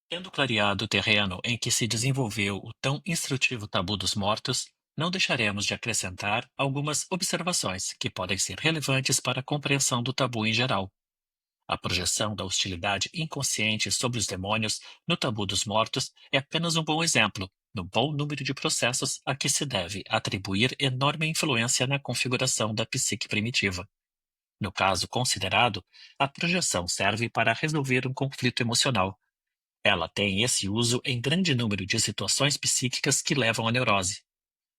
Tendo clareado o terreno em que se desenvolveu o tão instrutivo tabu dos mortos, não deixaremos de acrescentar algumas observações que podem ser relevantes para a compreensão do tabu em geral. A projeção da hostilidade inconsciente sobre os demônios no tabu dos mortos é apenas um bom exemplo no bom número de processos a que se deve atribuir enorme influência na configuração da psique primitiva. No caso considerado, a projeção serve para resolver um conflito emocional. Ela tem esse uso em grande número de situações psíquicas que levam à neurose.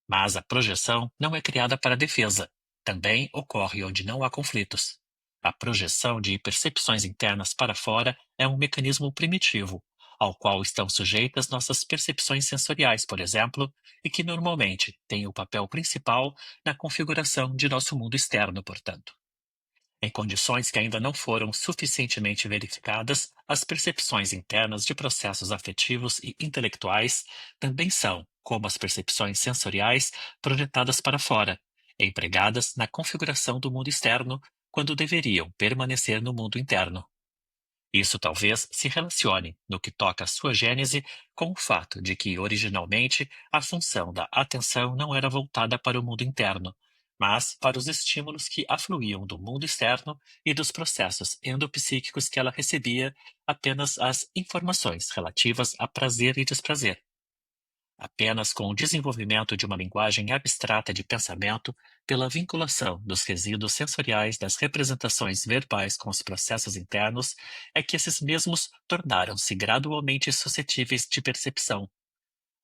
Mas a projeção não é criada para defesa. Também ocorre onde não há conflitos. A projeção de percepções internas para fora é um mecanismo primitivo, ao qual estão sujeitas nossas percepções sensoriais, por exemplo, e que normalmente tem o papel principal na configuração de nosso mundo externo, portanto. Em condições que ainda não foram suficientemente verificadas, as percepções internas de processos afetivos e intelectuais também são, como as percepções sensoriais, projetadas para fora, empregadas na configuração do mundo externo, quando deveriam permanecer no mundo interno. Isso talvez se relacione, no que toca à sua gênese, com o fato de que, originalmente, a função da atenção não era voltada para o mundo interno, mas para os estímulos que afluíam do mundo externo e dos processos endopsíquicos que ela recebia apenas as informações relativas a prazer e desprazer. Apenas com o desenvolvimento de uma linguagem abstrata de pensamento, pela vinculação dos resíduos sensoriais das representações verbais com os processos internos, é que esses mesmos tornaram-se gradualmente suscetíveis de percepção.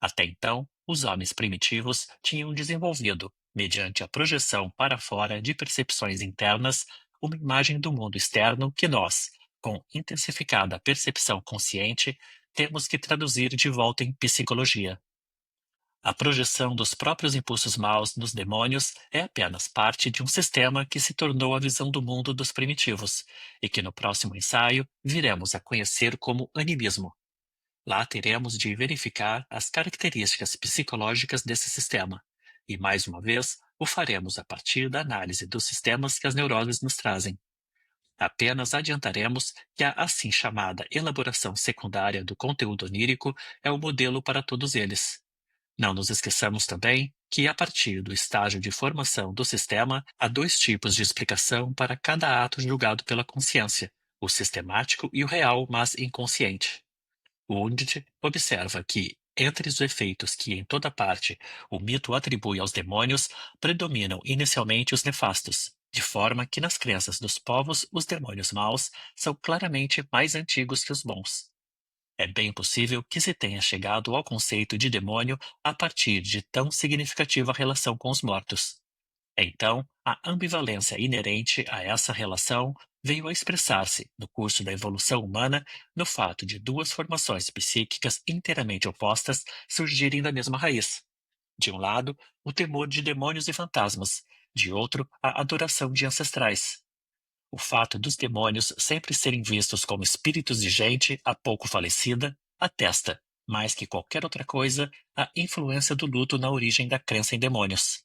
Até então, os homens primitivos tinham desenvolvido, mediante a projeção para fora de percepções internas, uma imagem do mundo externo que nós, com intensificada percepção consciente, temos que traduzir de volta em psicologia. A projeção dos próprios impulsos maus nos demônios é apenas parte de um sistema que se tornou a visão do mundo dos primitivos, e que no próximo ensaio viremos a conhecer como animismo. Lá teremos de verificar as características psicológicas desse sistema, e mais uma vez o faremos a partir da análise dos sistemas que as neuroses nos trazem. Apenas adiantaremos que a assim chamada elaboração secundária do conteúdo onírico é o modelo para todos eles. Não nos esqueçamos também que, a partir do estágio de formação do sistema, há dois tipos de explicação para cada ato julgado pela consciência: o sistemático e o real, mas inconsciente. Wundt observa que, entre os efeitos que em toda parte o mito atribui aos demônios, predominam inicialmente os nefastos, de forma que nas crenças dos povos os demônios maus são claramente mais antigos que os bons. É bem possível que se tenha chegado ao conceito de demônio a partir de tão significativa relação com os mortos. Então, a ambivalência inerente a essa relação veio a expressar-se, no curso da evolução humana, no fato de duas formações psíquicas inteiramente opostas surgirem da mesma raiz. De um lado, o temor de demônios e fantasmas, de outro, a adoração de ancestrais. O fato dos demônios sempre serem vistos como espíritos de gente há pouco falecida atesta, mais que qualquer outra coisa, a influência do luto na origem da crença em demônios.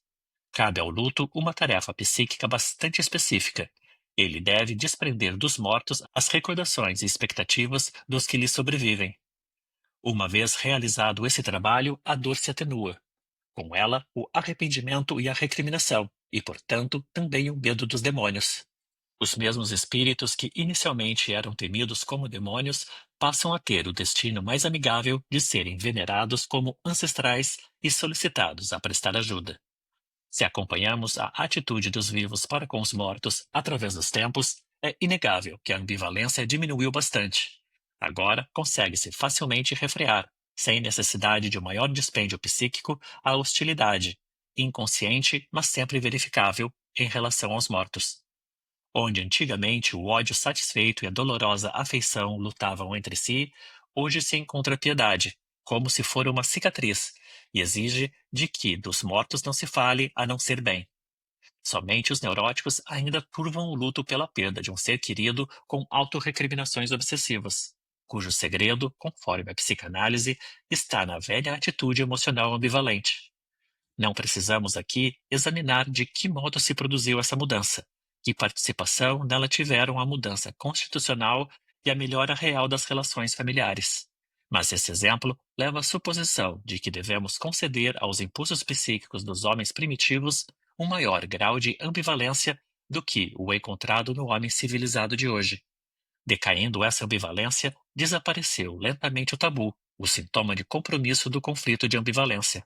Cabe ao luto uma tarefa psíquica bastante específica. Ele deve desprender dos mortos as recordações e expectativas dos que lhes sobrevivem. Uma vez realizado esse trabalho, a dor se atenua. Com ela, o arrependimento e a recriminação, e, portanto, também o medo dos demônios. Os mesmos espíritos que inicialmente eram temidos como demônios passam a ter o destino mais amigável de serem venerados como ancestrais e solicitados a prestar ajuda. Se acompanhamos a atitude dos vivos para com os mortos através dos tempos, é inegável que a ambivalência diminuiu bastante. Agora consegue-se facilmente refrear, sem necessidade de um maior dispêndio psíquico, a hostilidade, inconsciente, mas sempre verificável, em relação aos mortos. Onde antigamente o ódio satisfeito e a dolorosa afeição lutavam entre si, hoje se encontra a piedade, como se fora uma cicatriz, e exige de que dos mortos não se fale a não ser bem. Somente os neuróticos ainda turvam o luto pela perda de um ser querido com autorrecriminações obsessivas, cujo segredo, conforme a psicanálise, está na velha atitude emocional ambivalente. Não precisamos aqui examinar de que modo se produziu essa mudança, que participação nela tiveram a mudança constitucional e a melhora real das relações familiares. Mas esse exemplo leva à suposição de que devemos conceder aos impulsos psíquicos dos homens primitivos um maior grau de ambivalência do que o encontrado no homem civilizado de hoje. Decaindo essa ambivalência, desapareceu lentamente o tabu, o sintoma de compromisso do conflito de ambivalência.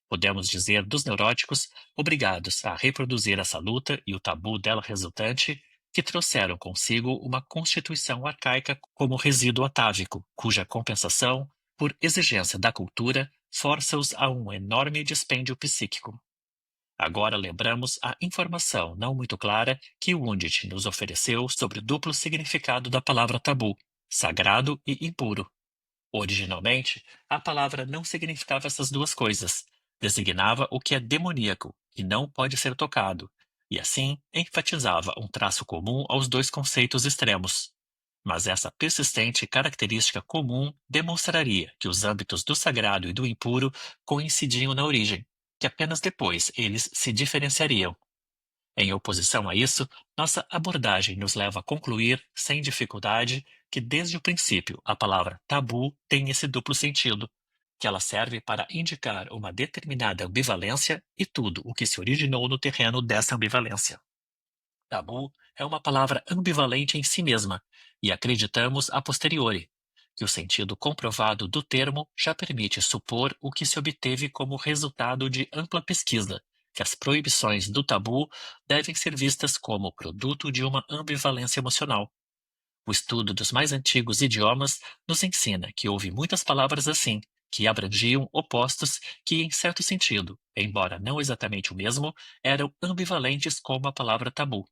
Podemos dizer dos neuróticos, obrigados a reproduzir essa luta e o tabu dela resultante, que trouxeram consigo uma constituição arcaica como resíduo atávico, cuja compensação, por exigência da cultura, força-os a um enorme dispêndio psíquico. Agora lembramos a informação não muito clara que Wundt nos ofereceu sobre o duplo significado da palavra tabu, sagrado e impuro. Originalmente, a palavra não significava essas duas coisas. Designava o que é demoníaco e não pode ser tocado, e assim enfatizava um traço comum aos dois conceitos extremos. Mas essa persistente característica comum demonstraria que os âmbitos do sagrado e do impuro coincidiam na origem, que apenas depois eles se diferenciariam. Em oposição a isso, nossa abordagem nos leva a concluir, sem dificuldade, que desde o princípio a palavra tabu tem esse duplo sentido, que ela serve para indicar uma determinada ambivalência e tudo o que se originou no terreno dessa ambivalência. Tabu é uma palavra ambivalente em si mesma, e acreditamos a posteriori, que o sentido comprovado do termo já permite supor o que se obteve como resultado de ampla pesquisa, que as proibições do tabu devem ser vistas como produto de uma ambivalência emocional. O estudo dos mais antigos idiomas nos ensina que houve muitas palavras assim, que abrangiam opostos que, em certo sentido, embora não exatamente o mesmo, eram ambivalentes como a palavra tabu.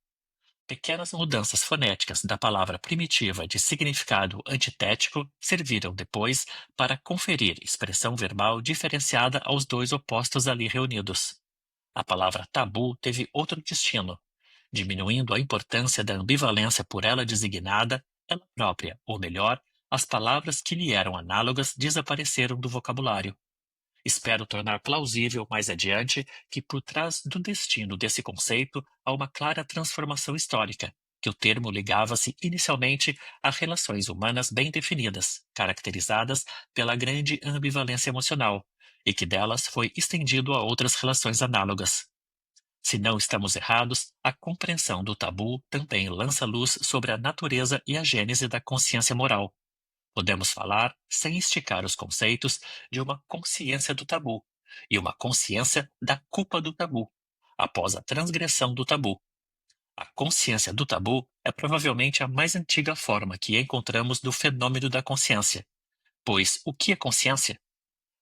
Pequenas mudanças fonéticas da palavra primitiva de significado antitético serviram depois para conferir expressão verbal diferenciada aos dois opostos ali reunidos. A palavra tabu teve outro destino, diminuindo a importância da ambivalência por ela designada, ela própria, ou melhor, as palavras que lhe eram análogas desapareceram do vocabulário. Espero tornar plausível mais adiante que por trás do destino desse conceito há uma clara transformação histórica, que o termo ligava-se inicialmente a relações humanas bem definidas, caracterizadas pela grande ambivalência emocional, e que delas foi estendido a outras relações análogas. Se não estamos errados, a compreensão do tabu também lança luz sobre a natureza e a gênese da consciência moral. Podemos falar, sem esticar os conceitos, de uma consciência do tabu e uma consciência da culpa do tabu, após a transgressão do tabu. A consciência do tabu é provavelmente a mais antiga forma que encontramos do fenômeno da consciência, pois o que é consciência?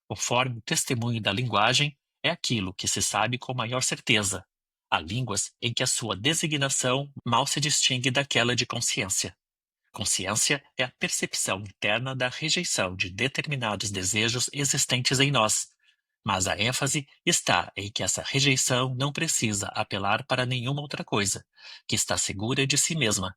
Conforme o testemunho da linguagem, é aquilo que se sabe com maior certeza. Há línguas em que a sua designação mal se distingue daquela de consciência. Consciência é a percepção interna da rejeição de determinados desejos existentes em nós, mas a ênfase está em que essa rejeição não precisa apelar para nenhuma outra coisa, que está segura de si mesma.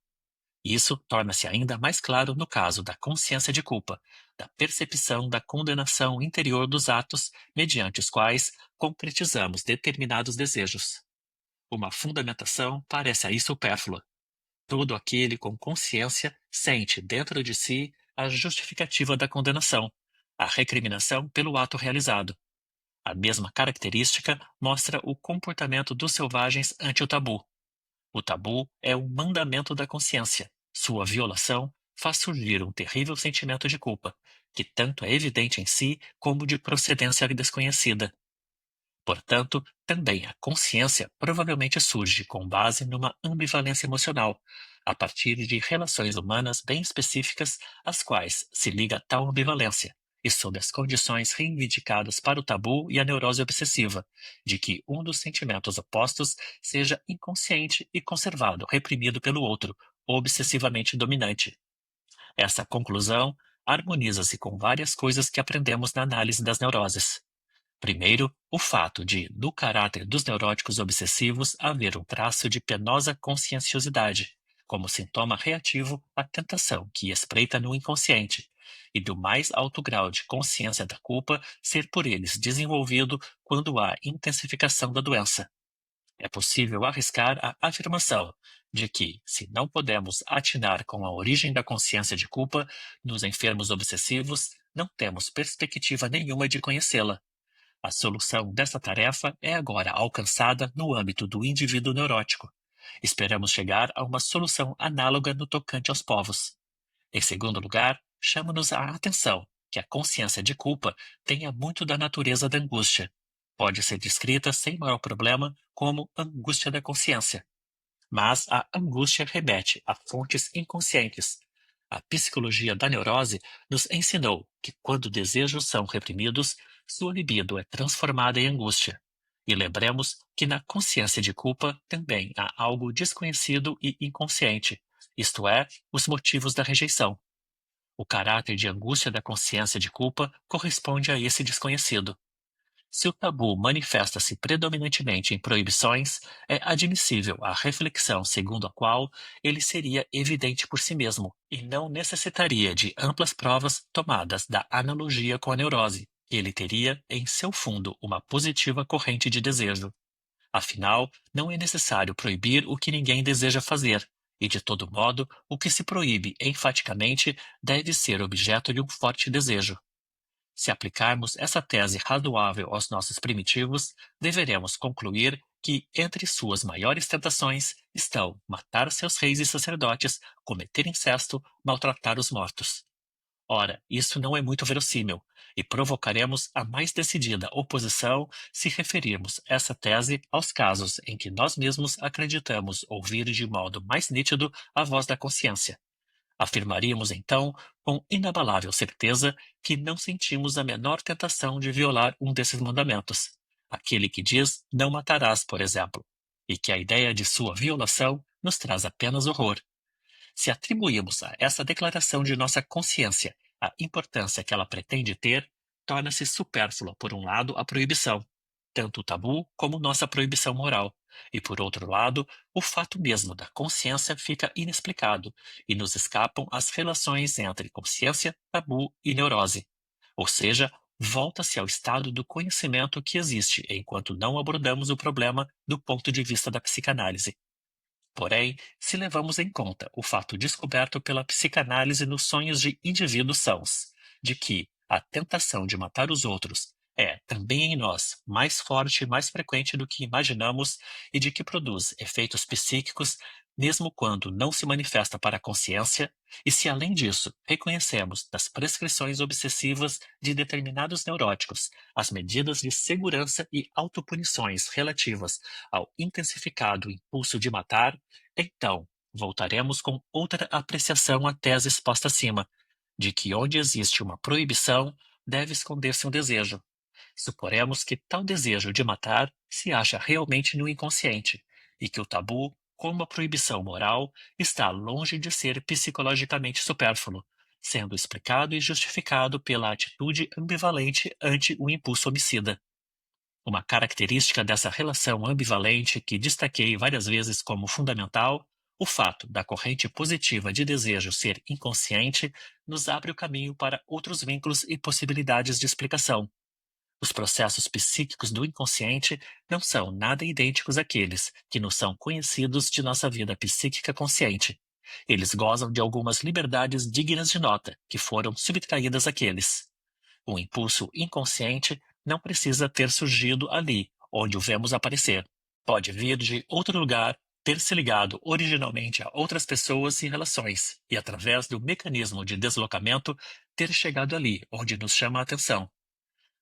Isso torna-se ainda mais claro no caso da consciência de culpa, da percepção da condenação interior dos atos mediante os quais concretizamos determinados desejos. Uma fundamentação parece aí supérflua. Todo aquele com consciência sente dentro de si a justificativa da condenação, a recriminação pelo ato realizado. A mesma característica mostra o comportamento dos selvagens ante o tabu. O tabu é o mandamento da consciência. Sua violação faz surgir um terrível sentimento de culpa, que tanto é evidente em si como de procedência desconhecida. Portanto, também a consciência provavelmente surge com base numa ambivalência emocional, a partir de relações humanas bem específicas às quais se liga tal ambivalência, e sob as condições reivindicadas para o tabu e a neurose obsessiva, de que um dos sentimentos opostos seja inconsciente e conservado, reprimido pelo outro, obsessivamente dominante. Essa conclusão harmoniza-se com várias coisas que aprendemos na análise das neuroses. Primeiro, o fato de, no caráter dos neuróticos obsessivos, haver um traço de penosa conscienciosidade, como sintoma reativo à tentação que espreita no inconsciente, e do mais alto grau de consciência da culpa ser por eles desenvolvido quando há intensificação da doença. É possível arriscar a afirmação de que, se não podemos atinar com a origem da consciência de culpa nos enfermos obsessivos, não temos perspectiva nenhuma de conhecê-la. A solução dessa tarefa é agora alcançada no âmbito do indivíduo neurótico. Esperamos chegar a uma solução análoga no tocante aos povos. Em segundo lugar, chama-nos a atenção que a consciência de culpa tenha muito da natureza da angústia. Pode ser descrita sem maior problema como angústia da consciência. Mas a angústia remete a fontes inconscientes. A psicologia da neurose nos ensinou que quando desejos são reprimidos, sua libido é transformada em angústia. E lembremos que na consciência de culpa também há algo desconhecido e inconsciente, isto é, os motivos da rejeição. O caráter de angústia da consciência de culpa corresponde a esse desconhecido. Se o tabu manifesta-se predominantemente em proibições, é admissível a reflexão segundo a qual ele seria evidente por si mesmo e não necessitaria de amplas provas tomadas da analogia com a neurose. Ele teria, em seu fundo, uma positiva corrente de desejo. Afinal, não é necessário proibir o que ninguém deseja fazer, e de todo modo, o que se proíbe enfaticamente deve ser objeto de um forte desejo. Se aplicarmos essa tese razoável aos nossos primitivos, deveremos concluir que, entre suas maiores tentações, estão matar seus reis e sacerdotes, cometer incesto, maltratar os mortos. Ora, isso não é muito verossímil, e provocaremos a mais decidida oposição se referirmos essa tese aos casos em que nós mesmos acreditamos ouvir de modo mais nítido a voz da consciência. Afirmaríamos então, com inabalável certeza, que não sentimos a menor tentação de violar um desses mandamentos, aquele que diz não matarás, por exemplo, e que a ideia de sua violação nos traz apenas horror. Se atribuímos a essa declaração de nossa consciência a importância que ela pretende ter, torna-se supérflua, por um lado, a proibição, tanto o tabu como nossa proibição moral, e, por outro lado, o fato mesmo da consciência fica inexplicado e nos escapam as relações entre consciência, tabu e neurose. Ou seja, volta-se ao estado do conhecimento que existe enquanto não abordamos o problema do ponto de vista da psicanálise. Porém, se levamos em conta o fato descoberto pela psicanálise nos sonhos de indivíduos sãos, de que a tentação de matar os outros é também em nós mais forte e mais frequente do que imaginamos e de que produz efeitos psíquicos mesmo quando não se manifesta para a consciência, e se além disso reconhecemos das prescrições obsessivas de determinados neuróticos as medidas de segurança e autopunições relativas ao intensificado impulso de matar, então, voltaremos com outra apreciação à tese exposta acima, de que onde existe uma proibição, deve esconder-se um desejo. Suporemos que tal desejo de matar se acha realmente no inconsciente, e que o tabu, como a proibição moral, está longe de ser psicologicamente supérfluo, sendo explicado e justificado pela atitude ambivalente ante o impulso homicida. Uma característica dessa relação ambivalente que destaquei várias vezes como fundamental, o fato da corrente positiva de desejo ser inconsciente, nos abre o caminho para outros vínculos e possibilidades de explicação. Os processos psíquicos do inconsciente não são nada idênticos àqueles que nos são conhecidos de nossa vida psíquica consciente. Eles gozam de algumas liberdades dignas de nota que foram subtraídas àqueles. O impulso inconsciente não precisa ter surgido ali, onde o vemos aparecer. Pode vir de outro lugar, ter se ligado originalmente a outras pessoas e relações, e através do mecanismo de deslocamento, ter chegado ali, onde nos chama a atenção.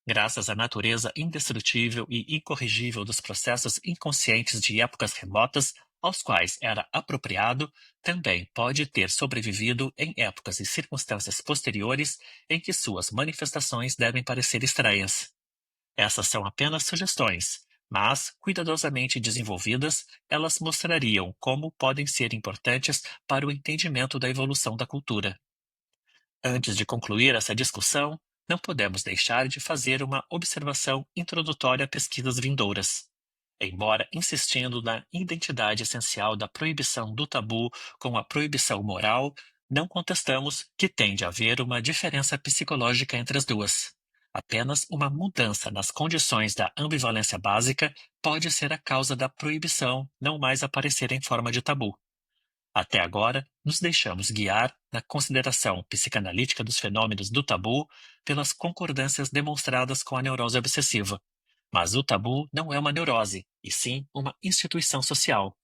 Graças à natureza indestrutível e incorrigível dos processos inconscientes de épocas remotas, aos quais era apropriado, também pode ter sobrevivido em épocas e circunstâncias posteriores em que suas manifestações devem parecer estranhas. Essas são apenas sugestões, mas, cuidadosamente desenvolvidas, elas mostrariam como podem ser importantes para o entendimento da evolução da cultura. Antes de concluir essa discussão, não podemos deixar de fazer uma observação introdutória a pesquisas vindouras. Embora insistindo na identidade essencial da proibição do tabu com a proibição moral, não contestamos que tem de haver uma diferença psicológica entre as duas. Apenas uma mudança nas condições da ambivalência básica pode ser a causa da proibição não mais aparecer em forma de tabu. Até agora, nos deixamos guiar na consideração psicanalítica dos fenômenos do tabu pelas concordâncias demonstradas com a neurose obsessiva. Mas o tabu não é uma neurose, e sim uma instituição social.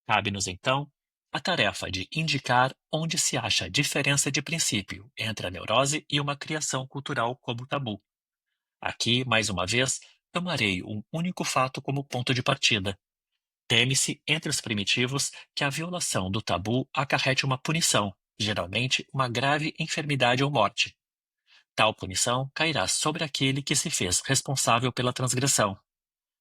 Cabe-nos, então, a tarefa de indicar onde se acha diferença de princípio entre a neurose e uma criação cultural como o tabu. Aqui, mais uma vez, tomarei um único fato como ponto de partida. Teme-se, entre os primitivos, que a violação do tabu acarrete uma punição, geralmente uma grave enfermidade ou morte. Tal punição cairá sobre aquele que se fez responsável pela transgressão.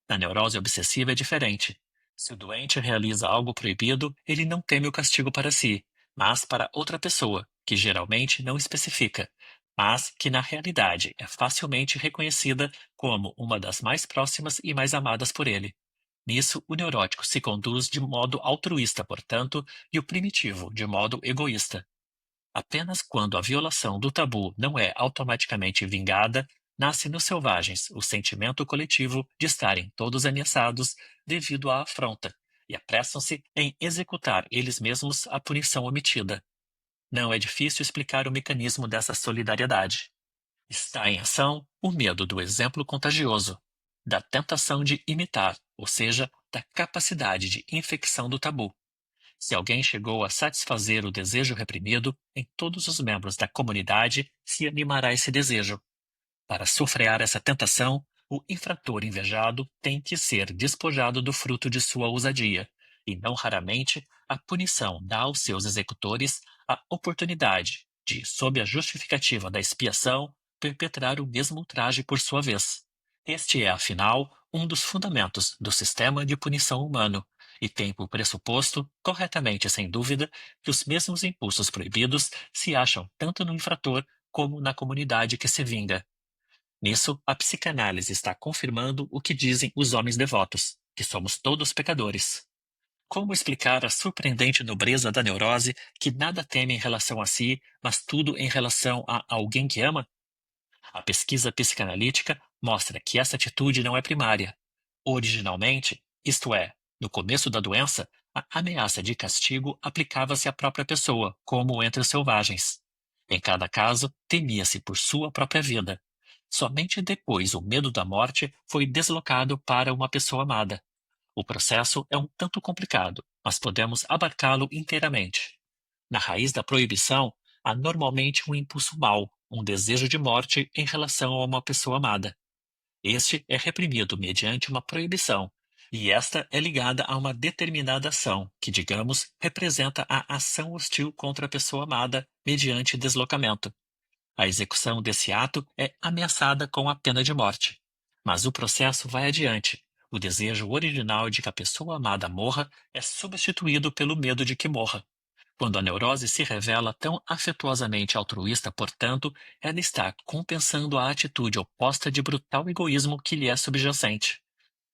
Na neurose obsessiva é diferente. Se o doente realiza algo proibido, ele não teme o castigo para si, mas para outra pessoa, que geralmente não especifica, mas que na realidade é facilmente reconhecida como uma das mais próximas e mais amadas por ele. Nisso, o neurótico se conduz de modo altruísta, portanto, e o primitivo de modo egoísta. Apenas quando a violação do tabu não é automaticamente vingada, nasce nos selvagens o sentimento coletivo de estarem todos ameaçados devido à afronta, e apressam-se em executar eles mesmos a punição omitida. Não é difícil explicar o mecanismo dessa solidariedade. Está em ação o medo do exemplo contagioso, da tentação de imitar, ou seja, da capacidade de infecção do tabu. Se alguém chegou a satisfazer o desejo reprimido, em todos os membros da comunidade se animará esse desejo. Para sufrear essa tentação, o infrator invejado tem que ser despojado do fruto de sua ousadia, e não raramente a punição dá aos seus executores a oportunidade de, sob a justificativa da expiação, perpetrar o mesmo ultraje por sua vez. Este é, afinal, um dos fundamentos do sistema de punição humano, e tem por pressuposto, corretamente sem dúvida, que os mesmos impulsos proibidos se acham tanto no infrator como na comunidade que se vinga. Nisso, a psicanálise está confirmando o que dizem os homens devotos, que somos todos pecadores. Como explicar a surpreendente nobreza da neurose que nada teme em relação a si, mas tudo em relação a alguém que ama? A pesquisa psicanalítica mostra que essa atitude não é primária. Originalmente, isto é, no começo da doença, a ameaça de castigo aplicava-se à própria pessoa, como entre os selvagens. Em cada caso, temia-se por sua própria vida. Somente depois o medo da morte foi deslocado para uma pessoa amada. O processo é um tanto complicado, mas podemos abarcá-lo inteiramente. Na raiz da proibição, há normalmente um impulso mau, um desejo de morte em relação a uma pessoa amada. Este é reprimido mediante uma proibição, e esta é ligada a uma determinada ação, que, digamos, representa a ação hostil contra a pessoa amada mediante deslocamento. A execução desse ato é ameaçada com a pena de morte. Mas o processo vai adiante. O desejo original de que a pessoa amada morra é substituído pelo medo de que morra. Quando a neurose se revela tão afetuosamente altruísta, portanto, ela está compensando a atitude oposta de brutal egoísmo que lhe é subjacente.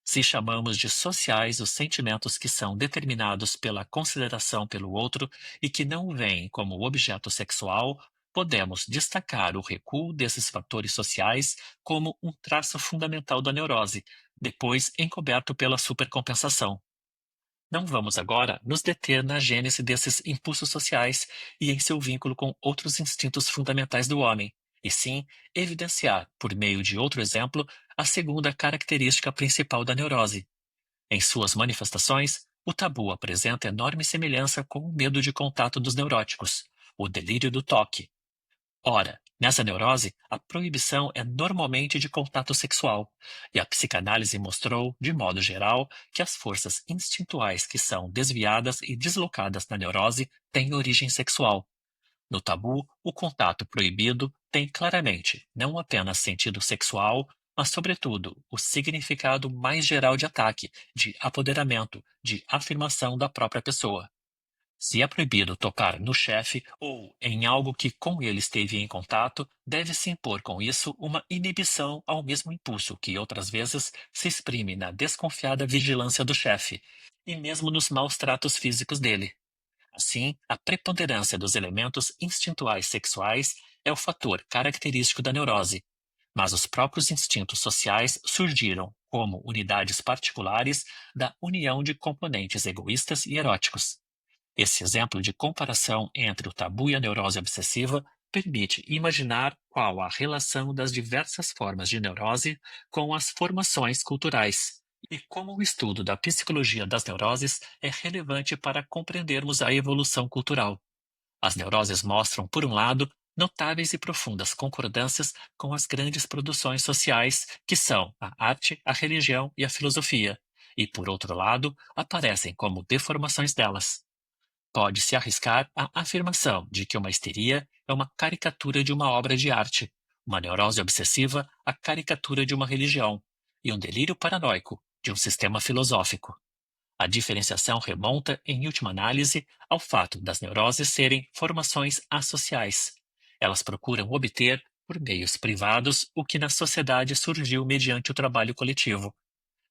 Se chamamos de sociais os sentimentos que são determinados pela consideração pelo outro e que não veem como objeto sexual, podemos destacar o recuo desses fatores sociais como um traço fundamental da neurose, depois encoberto pela supercompensação. Não vamos agora nos deter na gênese desses impulsos sociais e em seu vínculo com outros instintos fundamentais do homem, e sim evidenciar, por meio de outro exemplo, a segunda característica principal da neurose. Em suas manifestações, o tabu apresenta enorme semelhança com o medo de contato dos neuróticos, o delírio do toque. Ora, nessa neurose, a proibição é normalmente de contato sexual, e a psicanálise mostrou, de modo geral, que as forças instintuais que são desviadas e deslocadas na neurose têm origem sexual. No tabu, o contato proibido tem claramente não apenas sentido sexual, mas, sobretudo, o significado mais geral de ataque, de apoderamento, de afirmação da própria pessoa. Se é proibido tocar no chefe ou em algo que com ele esteve em contato, deve-se impor com isso uma inibição ao mesmo impulso que outras vezes se exprime na desconfiada vigilância do chefe, e mesmo nos maus tratos físicos dele. Assim, a preponderância dos elementos instintuais sexuais é o fator característico da neurose, mas os próprios instintos sociais surgiram como unidades particulares da união de componentes egoístas e eróticos. Esse exemplo de comparação entre o tabu e a neurose obsessiva permite imaginar qual a relação das diversas formas de neurose com as formações culturais e como o estudo da psicologia das neuroses é relevante para compreendermos a evolução cultural. As neuroses mostram, por um lado, notáveis e profundas concordâncias com as grandes produções sociais, que são a arte, a religião e a filosofia, e, por outro lado, aparecem como deformações delas. Pode-se arriscar a afirmação de que uma histeria é uma caricatura de uma obra de arte, uma neurose obsessiva a caricatura de uma religião, e um delírio paranoico de um sistema filosófico. A diferenciação remonta, em última análise, ao fato das neuroses serem formações associais. Elas procuram obter, por meios privados, o que na sociedade surgiu mediante o trabalho coletivo.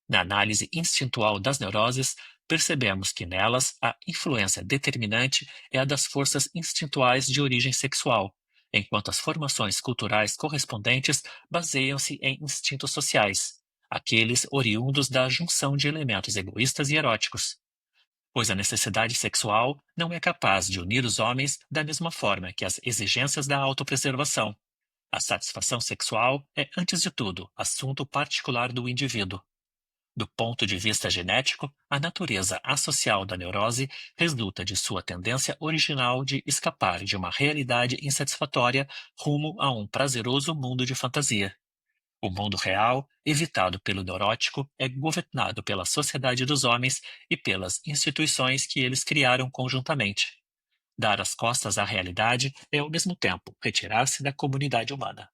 Na análise instintual das neuroses, percebemos que nelas a influência determinante é a das forças instintuais de origem sexual, enquanto as formações culturais correspondentes baseiam-se em instintos sociais, aqueles oriundos da junção de elementos egoístas e eróticos, pois a necessidade sexual não é capaz de unir os homens da mesma forma que as exigências da autopreservação. A satisfação sexual é, antes de tudo, assunto particular do indivíduo. Do ponto de vista genético, a natureza associal da neurose resulta de sua tendência original de escapar de uma realidade insatisfatória rumo a um prazeroso mundo de fantasia. O mundo real, evitado pelo neurótico, é governado pela sociedade dos homens e pelas instituições que eles criaram conjuntamente. Dar as costas à realidade é, ao mesmo tempo, retirar-se da comunidade humana.